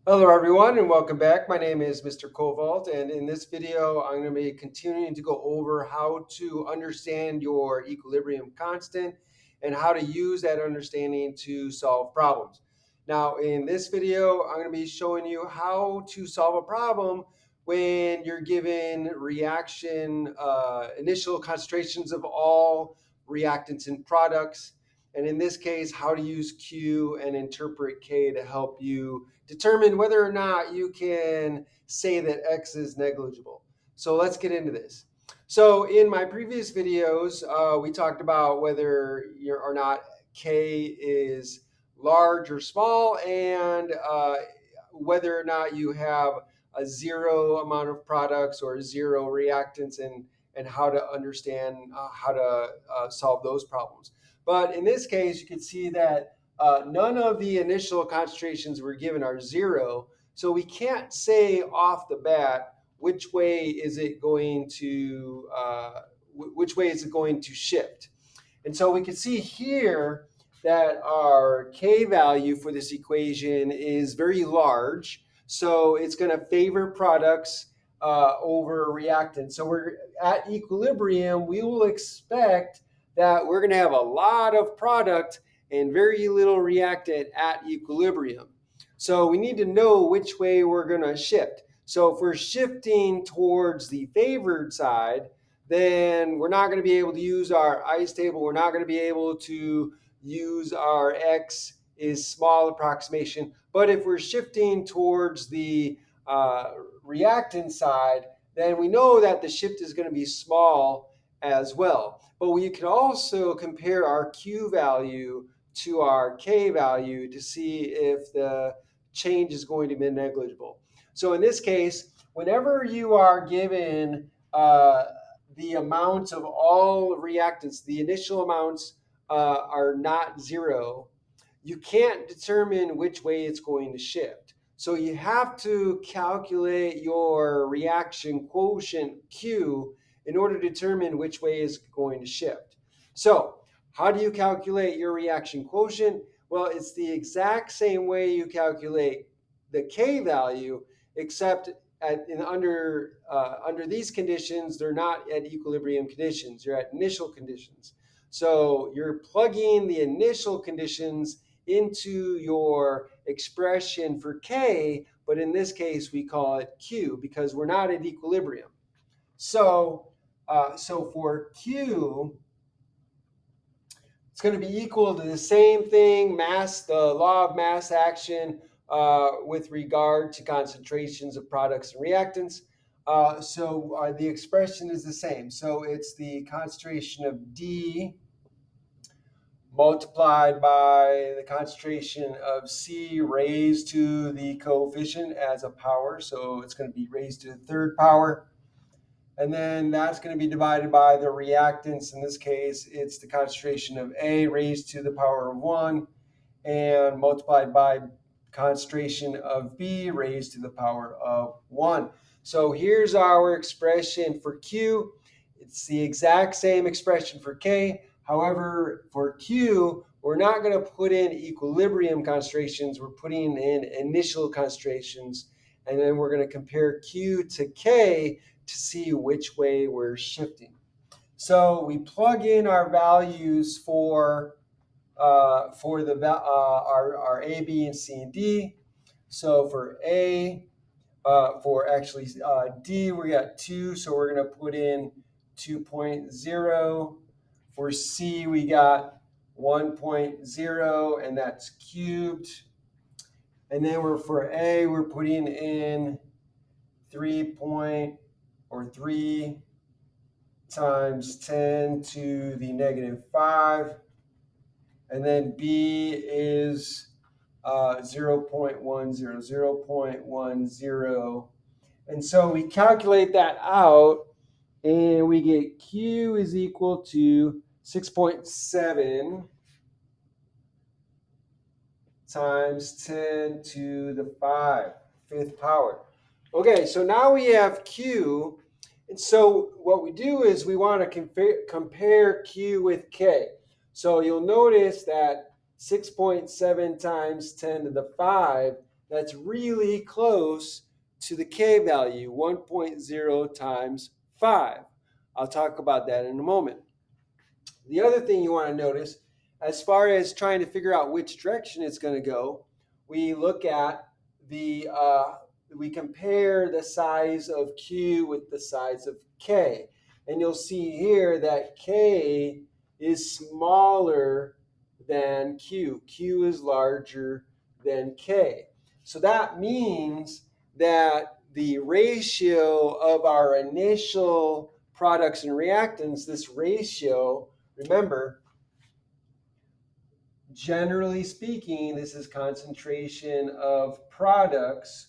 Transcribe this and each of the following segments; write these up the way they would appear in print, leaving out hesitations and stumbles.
Hello, everyone, and welcome back. My name is Mr. Kovalt, and in this video, I'm going to be continuing to go over how to understand your equilibrium constant and how to use that understanding to solve problems. Now, in this video, I'm going to be showing you how to solve a problem when you're given initial concentrations of all reactants and products. And in this case, how to use Q and interpret K to help you determine whether or not you can say that X is negligible. So let's get into this. So in my previous videos, we talked about whether or not K is large or small, and whether or not you have a zero amount of products or zero reactants, and how to understand how to solve those problems. But in this case, you can see that none of the initial concentrations we're given are zero. So we can't say off the bat which way is it going to shift. And so we can see here that our K value for this equation is very large. So it's going to favor products over reactants. So we're at equilibrium. We will expect that we're going to have a lot of product and very little reactant at equilibrium. So we need to know which way we're going to shift. So if we're shifting towards the favored side, then we're not going to be able to use our ice table. We're not going to be able to use our X is small approximation. But if we're shifting towards the reactant side, then we know that the shift is going to be small as well. But we can also compare our Q value to our K value to see if the change is going to be negligible. So in this case, whenever you are given the amount of all reactants, the initial amounts are not zero, you can't determine which way it's going to shift. So you have to calculate your reaction quotient Q in order to determine which way is going to shift. So how do you calculate your reaction quotient? Well, it's the exact same way you calculate the K value, except under these conditions, they're not at equilibrium conditions. You're at initial conditions. So you're plugging the initial conditions into your expression for K, but in this case, we call it Q because we're not at equilibrium. So for Q, it's going to be equal to the same thing, the law of mass action with regard to concentrations of products and reactants. So the expression is the same. So it's the concentration of D multiplied by the concentration of C raised to the coefficient as a power. So it's going to be raised to the third power. And then that's going to be divided by the reactants. In this case, it's the concentration of A raised to the power of 1 and multiplied by concentration of B raised to the power of 1. So here's our expression for Q. It's the exact same expression for K. However, for Q, we're not going to put in equilibrium concentrations. We're putting in initial concentrations. And then we're going to compare Q to K to see which way we're shifting. So we plug in our values for our A, B, and C and D. So for A, D, we got 2, so we're going to put in 2.0. For C, we got 1.0, and that's cubed. And then for A, we're putting in 3 times 10 to the negative 5. And then B is 0.10. And so we calculate that out, and we get Q is equal to 6.7 times 10 to the 5th power. Okay, so now we have Q. And so what we do is we want to compare Q with K. So you'll notice that 6.7 times 10 to the 5, that's really close to the K value, 1.0 times 5. I'll talk about that in a moment. The other thing you want to notice, as far as trying to figure out which direction it's going to go, we look at we compare the size of Q with the size of K. And you'll see here that K is smaller than Q. Q is larger than K. So that means that the ratio of our initial products and reactants, this ratio, remember, generally speaking, this is concentration of products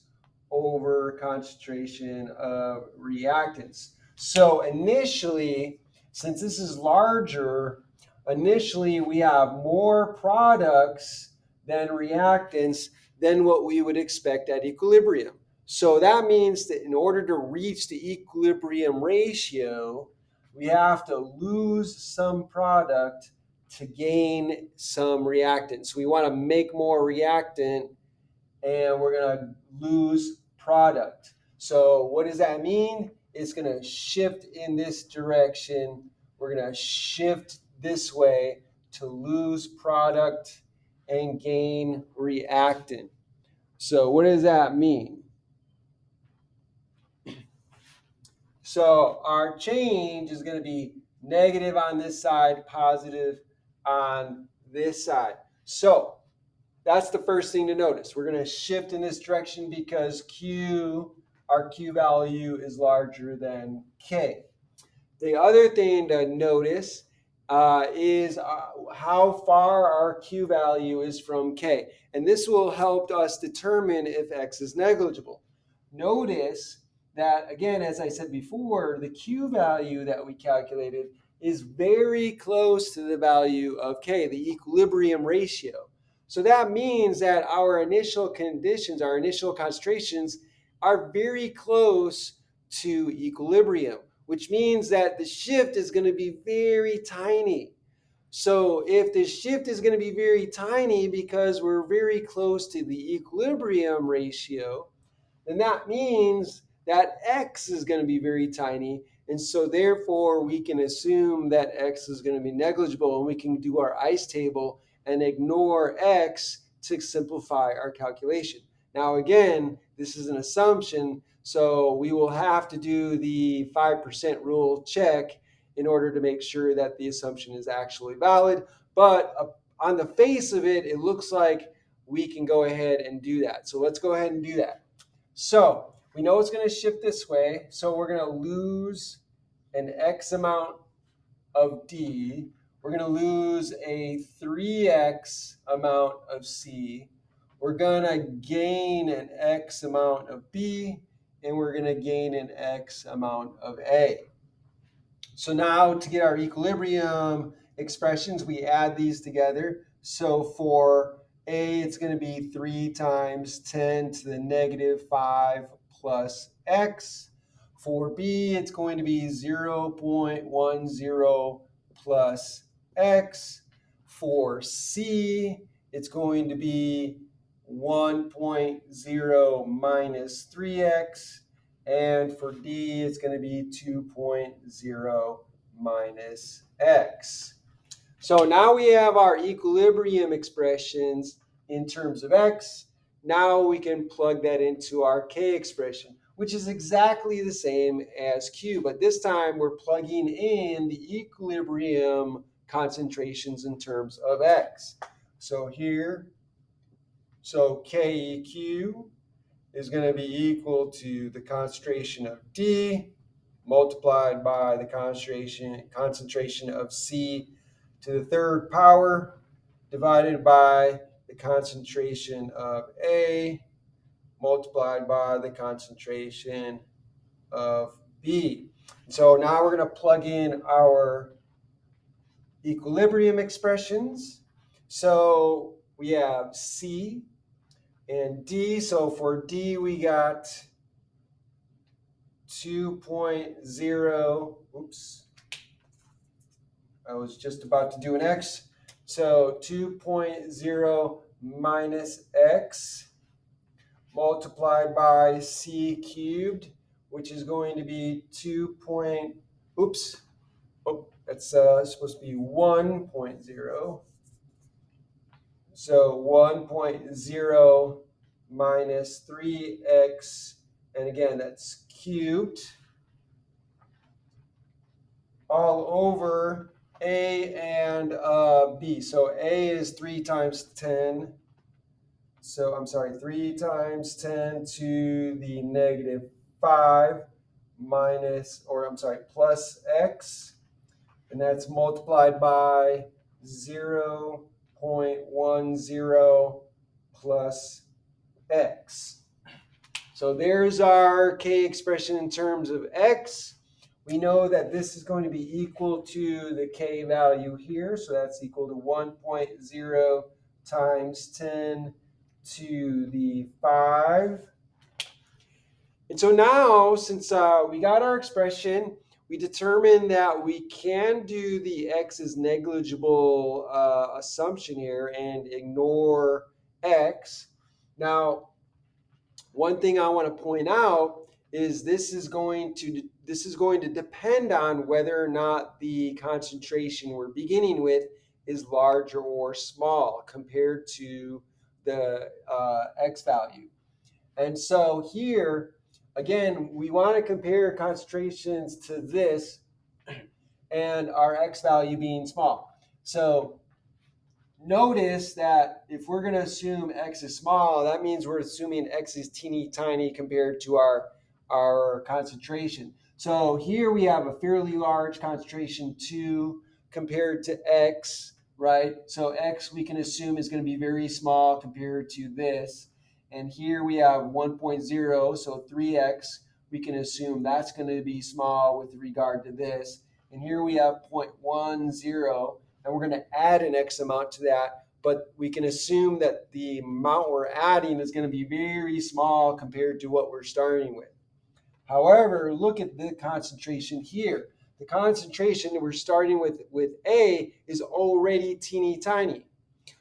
over concentration of reactants. So initially, since this is larger, initially we have more products than reactants than what we would expect at equilibrium. So that means that in order to reach the equilibrium ratio, we have to lose some product to gain some reactant. So we want to make more reactant and we're going to lose product. So what does that mean? It's going to shift in this direction. We're going to shift this way to lose product and gain reactant. So what does that mean? So our change is going to be negative on this side, positive on this side. So that's the first thing to notice. We're going to shift in this direction because our Q value is larger than K. The other thing to notice is how far our Q value is from K. And this will help us determine if X is negligible. Notice that, again, as I said before, the Q value that we calculated is very close to the value of K, the equilibrium ratio. So that means that our initial conditions, our initial concentrations, are very close to equilibrium, which means that the shift is going to be very tiny. So if the shift is going to be very tiny because we're very close to the equilibrium ratio, then that means that X is going to be very tiny. And so therefore we can assume that X is going to be negligible, and we can do our ICE table and ignore X to simplify our calculation. Now again, this is an assumption, so we will have to do the 5% rule check in order to make sure that the assumption is actually valid. But on the face of it, it looks like we can go ahead and do that. So let's go ahead and do that. So we know it's going to shift this way. So we're going to lose an X amount of D. We're going to lose a 3X amount of C. We're going to gain an X amount of B. And we're going to gain an X amount of A. So now to get our equilibrium expressions, we add these together. So for A, it's going to be 3 times 10 to the negative 5 plus X. For B, it's going to be 0.10 plus X. For C, it's going to be 1.0 minus 3X. And for D, it's going to be 2.0 minus X. So now we have our equilibrium expressions in terms of X. Now we can plug that into our K expression, which is exactly the same as Q. But this time we're plugging in the equilibrium concentrations in terms of X. So here, so KEQ is going to be equal to the concentration of D multiplied by the concentration of C to the third power divided by the concentration of A multiplied by the concentration of B. So now we're going to plug in our equilibrium expressions. So we have C and D. So for D, we got 2.0. Oops. I was just about to do an X. So 2.0 minus X multiplied by c cubed, which is going to be 2 point, oops, oh, that's supposed to be 1.0. So 1.0 minus 3x, and again, that's cubed, all over a and b. So a is 3 times 10. So I'm sorry, 3 times 10 to the negative 5 minus, or I'm sorry, plus x. And that's multiplied by 0.10 plus x. So there's our k expression in terms of x. We know that this is going to be equal to the k value here. So that's equal to 1.0 times 10 to the 5. And so now, since we got our expression, we determined that we can do the x is negligible assumption here and ignore x. Now, one thing I want to point out is this is going to depend on whether or not the concentration we're beginning with is large or small compared to the x value. And so here, again, we want to compare concentrations to this and our x value being small. So notice that if we're going to assume x is small, that means we're assuming x is teeny tiny compared to our concentration. So here we have a fairly large concentration 2 compared to x, right? So x we can assume is going to be very small compared to this. And here we have 1.0, so 3x, we can assume that's going to be small with regard to this. And here we have 0.10, and we're going to add an x amount to that, but we can assume that the amount we're adding is going to be very small compared to what we're starting with. However, look at the concentration here. The concentration that we're starting with A is already teeny tiny.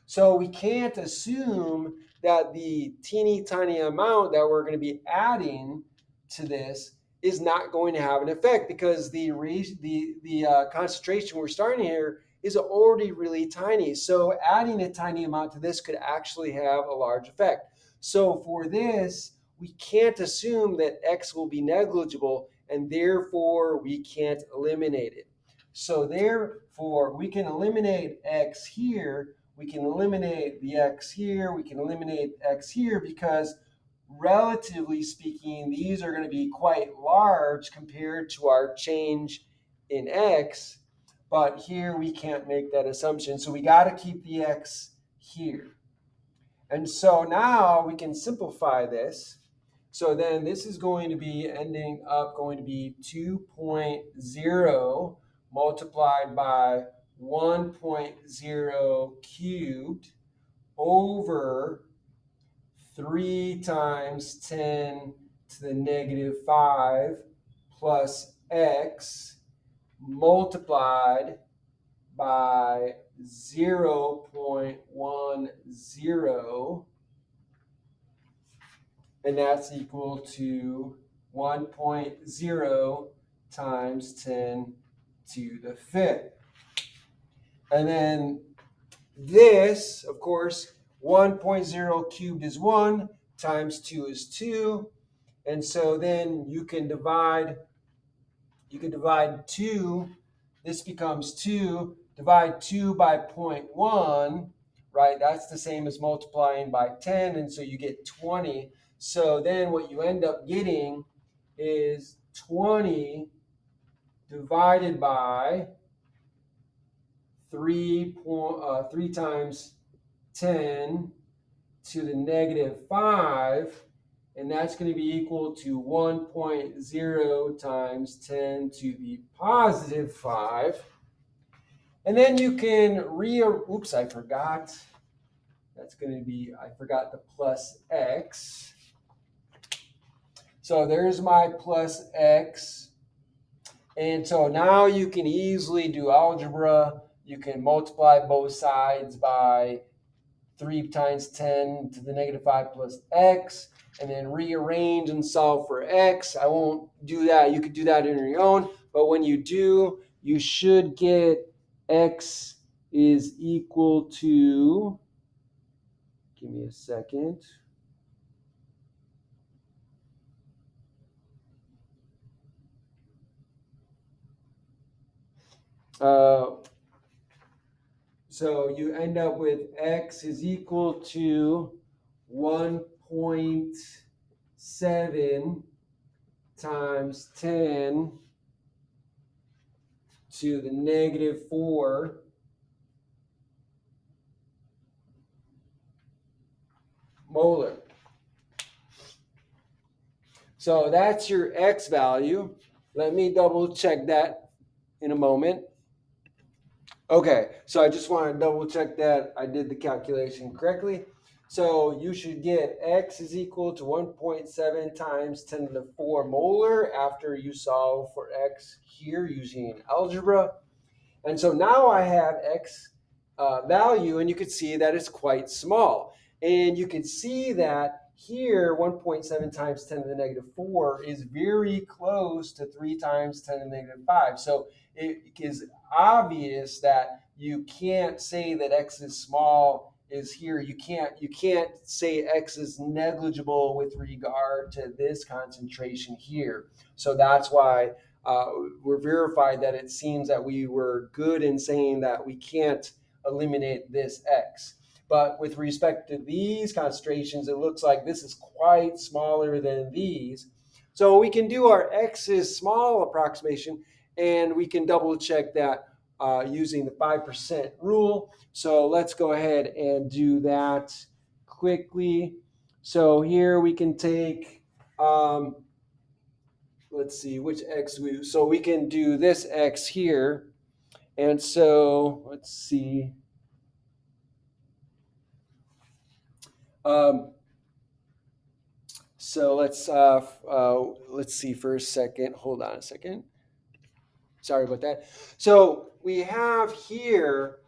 So we can't assume that the teeny tiny amount that we're going to be adding to this is not going to have an effect, because the concentration we're starting here is already really tiny. So adding a tiny amount to this could actually have a large effect. So for this, we can't assume that x will be negligible, and therefore we can't eliminate it. So therefore, we can eliminate x here. We can eliminate the x here. We can eliminate x here because, relatively speaking, these are going to be quite large compared to our change in x. But here we can't make that assumption. So we got to keep the x here. And so now we can simplify this. So then this is going to be ending up going to be 2.0 multiplied by 1.0 cubed over 3 times 10 to the negative 5 plus x multiplied by 0.10, and that's equal to 1.0 times 10 to the 5th. And then this, of course, 1.0 cubed is 1, times 2 is 2. And so then you can divide 2. This becomes 2. Divide 2 by 0.1, right? That's the same as multiplying by 10, and so you get 20. So then what you end up getting is 20 divided by 3 times 10 to the negative 5, and that's going to be equal to 1.0 times 10 to the positive 5. And then you can oops, I forgot. That's going to be, I forgot the plus x. So there's my plus x. And so now you can easily do algebra. You can multiply both sides by 3 times 10 to the negative 5 plus x. and then rearrange and solve for x. I won't do that. You could do that on your own. But when you do, you should get x is equal to, give me a second. Uh, so you end up with x is equal to 1.7 times 10 to the negative 4 molar. So that's your x value. Let me double check that in a moment. Okay, so I just want to double check that I did the calculation correctly. So you should get x is equal to 1.7 times 10 to the 4 molar after you solve for x here using algebra. And so now I have x value, and you can see that it's quite small. And you can see that here 1.7 times 10 to the negative 4 is very close to 3 times 10 to the negative 5. So it is obvious that you can't say that x is small is here. You can't say x is negligible with regard to this concentration here. So that's why we're verified that it seems that we were good in saying that we can't eliminate this x. But with respect to these concentrations, it looks like this is quite smaller than these. So we can do our x is small approximation, and we can double check that using the 5% rule. So let's go ahead and do that quickly. So here we can take let's see which x so we can do this x here. And so let's see. So let's see for a second. Hold on a second. Sorry about that. So we have here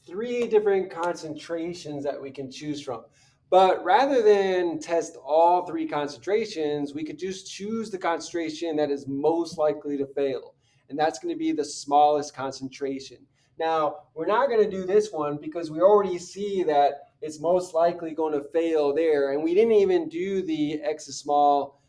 3 different concentrations that we can choose from. But rather than test all 3 concentrations, we could just choose the concentration that is most likely to fail. And that's going to be the smallest concentration. Now, we're not going to do this one because we already see that it's most likely going to fail there. And we didn't even do the x is small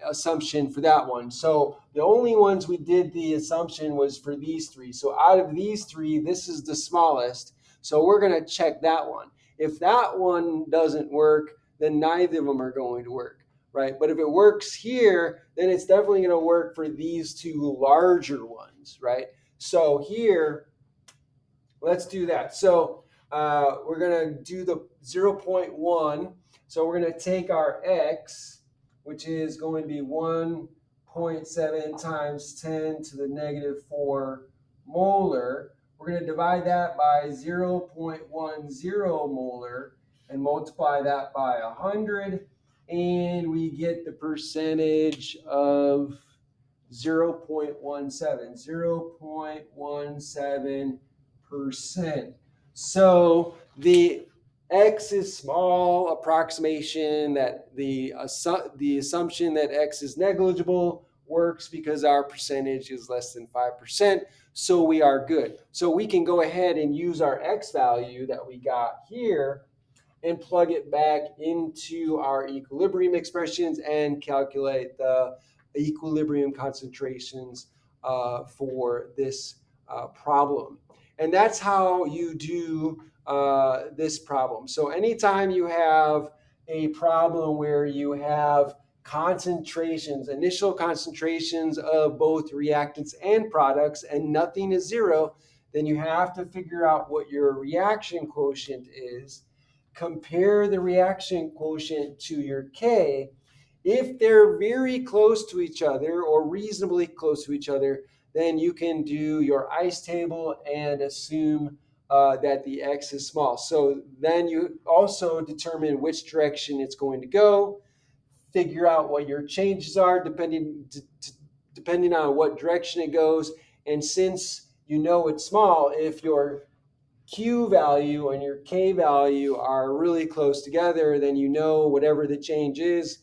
assumption for that one. So the only ones we did the assumption was for these 3. So out of these 3, this is the smallest. So we're going to check that one. If that one doesn't work, then neither of them are going to work, right? But if it works here, then it's definitely going to work for these 2 larger ones, right? So here, let's do that. So we're going to do the 0.1. So we're going to take our x, which is going to be 1.7 times 10 to the negative 4 molar. We're going to divide that by 0.10 molar and multiply that by 100. And we get the percentage of 0.17. 0.17%. So the x is small approximation that the assumption that x is negligible works because our percentage is less than 5%. So we are good. So we can go ahead and use our x value that we got here and plug it back into our equilibrium expressions and calculate the equilibrium concentrations for this problem. And that's how you do this problem. So anytime you have a problem where you have concentrations, initial concentrations of both reactants and products, and nothing is 0, then you have to figure out what your reaction quotient is. Compare the reaction quotient to your K. If they're very close to each other or reasonably close to each other, then you can do your ICE table and assume that the x is small. So then you also determine which direction it's going to go, figure out what your changes are depending on what direction it goes. And since you know it's small, if your Q value and your K value are really close together, then you know whatever the change is,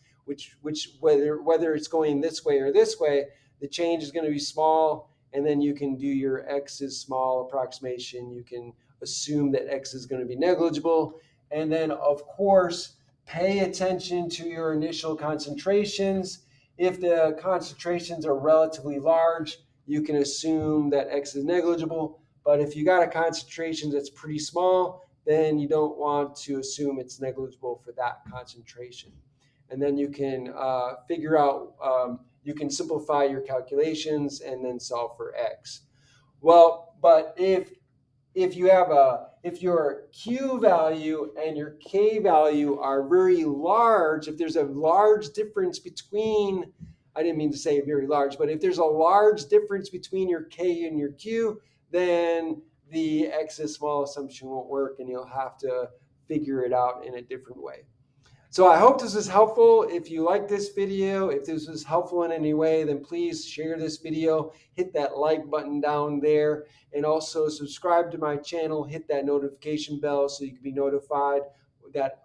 whether it's going this way or this way, the change is going to be small, and then you can do your X is small approximation. You can assume that X is going to be negligible. And then, of course, pay attention to your initial concentrations. If the concentrations are relatively large, you can assume that X is negligible. But if you got a concentration that's pretty small, then you don't want to assume it's negligible for that concentration. And then you can figure out, you can simplify your calculations and then solve for X. Well, but if your Q value and your K value are very large, if there's a large difference between, I didn't mean to say very large, but if there's a large difference between your K and your Q, then the X is small assumption won't work, and you'll have to figure it out in a different way. So I hope this was helpful. If you like this video, if this was helpful in any way, then please share this video, hit that like button down there, and also subscribe to my channel, hit that notification bell so you can be notified that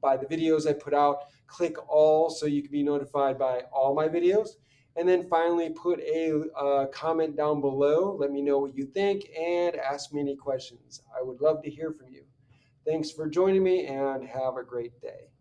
by the videos I put out. Click all so you can be notified by all my videos. And then finally, put a comment down below. Let me know what you think and ask me any questions. I would love to hear from you. Thanks for joining me and have a great day.